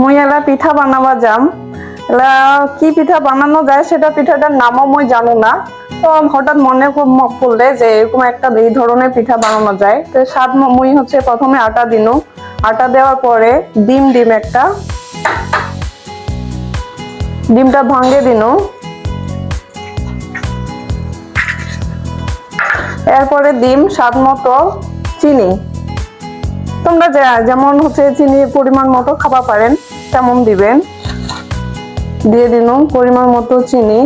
মুই এলা পিঠা বানাবা যাম। এলা কি পিঠা বানানো যায় সেটা পিঠাটার নামও মুই জানো না। তো হঠাৎ মনে পড়লে যে এরকম একটা এই ধরনের পিঠা বানানো যায়। তো স্বাদ মুই হচ্ছে প্রথমে আটা দিনু, আটা দেওয়ার পরে ডিম একটা, ডিমটা ভাঙে দিনু। এরপরে ডিম, স্বাদ মতো চিনি, তোমরা যেমন হচ্ছে চিনির পরিমাণ মতো খাওয়া পারেন তেমন দিবেন। দিয়ে দিনু পরিমাণ মতো চিনি।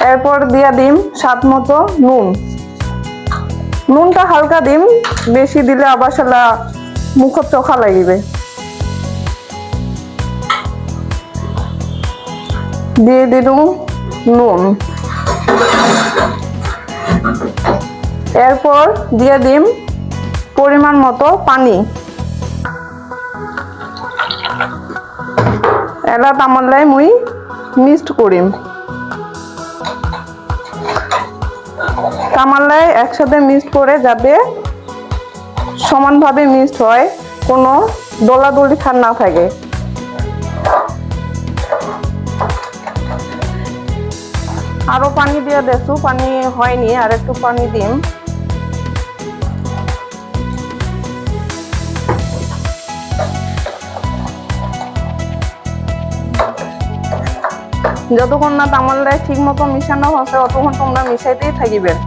এরপর দিয়া দিম স্বাদ মতো নুন। নুনটা হালকা দিম, বেশি দিলে আবার সালা মুখত চোখা লাগিবে। দিয়ে দিনু নুন। এরপর দিয়ে দিম পরিমাণ মতো পানি। এলা তামাল্লাই মুই মিক্সড করিম। তামাল্লাই একসাথে মিক্সড করে যাতে সমানভাবে মিক্সড হয়, কোনো দলাদলি খান না থাকে। আরো পানি দিয়ে দেখু, পানি হয়নি, আর একটু পানি দিম। যতক্ষণ না তামালটাই ঠিক মতো মিশানো হচ্ছে ততক্ষণ তোমরা মিশাইতেই থাকিবেন।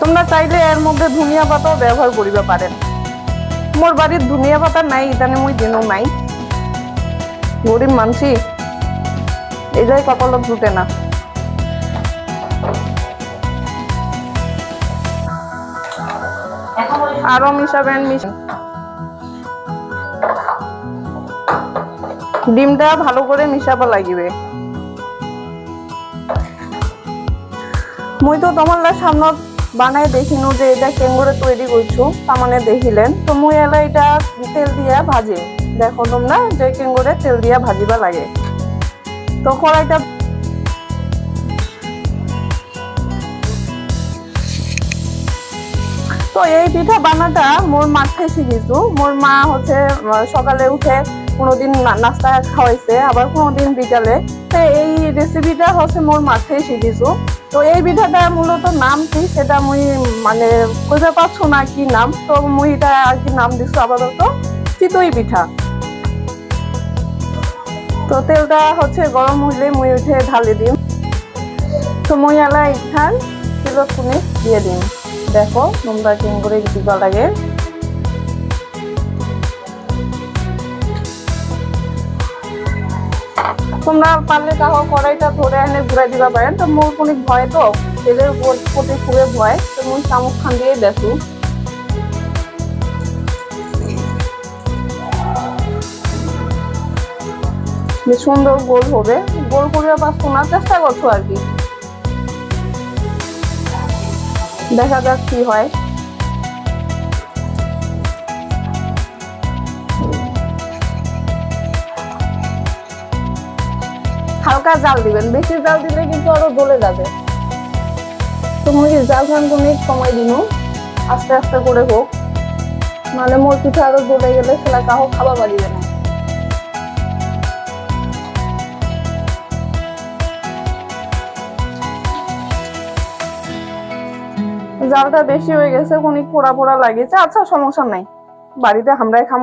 তোমরা চাইলে এর মধ্যে ধনিয়া পাতাও ব্যবহার করিতে পারেন। মোর বাড়ির ধনিয়া পাতা নাই, ইদানে মুই দিনও নাই। গরিব মানসি, এটাই কপালত জুটে না। আরো মিশাবেন। ডিমটা ভালো করে মিশাবা লাগিবে। মুই তো তোমার সামনে বানাই দেখিনু যে এটা কেঙ্গুরে তৈরি করছো, তার মানে দেখিলেন তো মুই এলা এটা তেল দিয়া ভাজি। দেখো তোমরা যে কেঙ্গুরে তেল দিয়া ভাজিবা লাগে। তো কড়াইটা তো এই পিঠা বানাটা মোর মার থেকে শিখিছু। মোর মা হচ্ছে সকালে উঠে কোনোদিন নাস্তা খাওয়াইছে, আবার কোনোদিন বিকালে। তো এই রেসিপিটা হচ্ছে মোর মার থেকে শিখিছু। তো এই পিঠাটা মূলত নাম কি সেটা মুই মানে বুঝতে পারছো না কি নাম। তো মুই এটা আর কি নাম দিচ্ছ আপাতত চিতই পিঠা। তো তেলটা হচ্ছে গরম হইলে মুই উঠে ঢালি দিম। তো মুই এলা ইঠান কিলো কুনি দিয়ে দিম। দেখো তোমরা কেন করে দিবা লাগে। তোমরা পারলে তাহলে কড়াইটা ধরে এনে ঘুরাই দিবা পারেন। তো মোর কোনো ভয় তো তেলের প্রতি খুবই ভয়, তো মুই চামচ খান দিয়ে দেখো। সুন্দর গোল হবে, গোল করে আবার শোনার চেষ্টা করছো আর কি। দেখা যাক কি হয়। হালকা জাল দিবেন, বেশি জাল দিলে কিন্তু আরো গলে যাবে। তো মুই জাল খান কোনে কমাই দিন, আস্তে আস্তে করে হোক, মানে মোর পিঠা আরো গলে গেলে সেটা কাহো খাওয়া পারিবে না। জালটা বেশি হয়ে গেছে, কোন পোড়া পোড়া লাগিয়েছে। আচ্ছা সমস্যা নাই, বাড়িতে আমরাই খাম।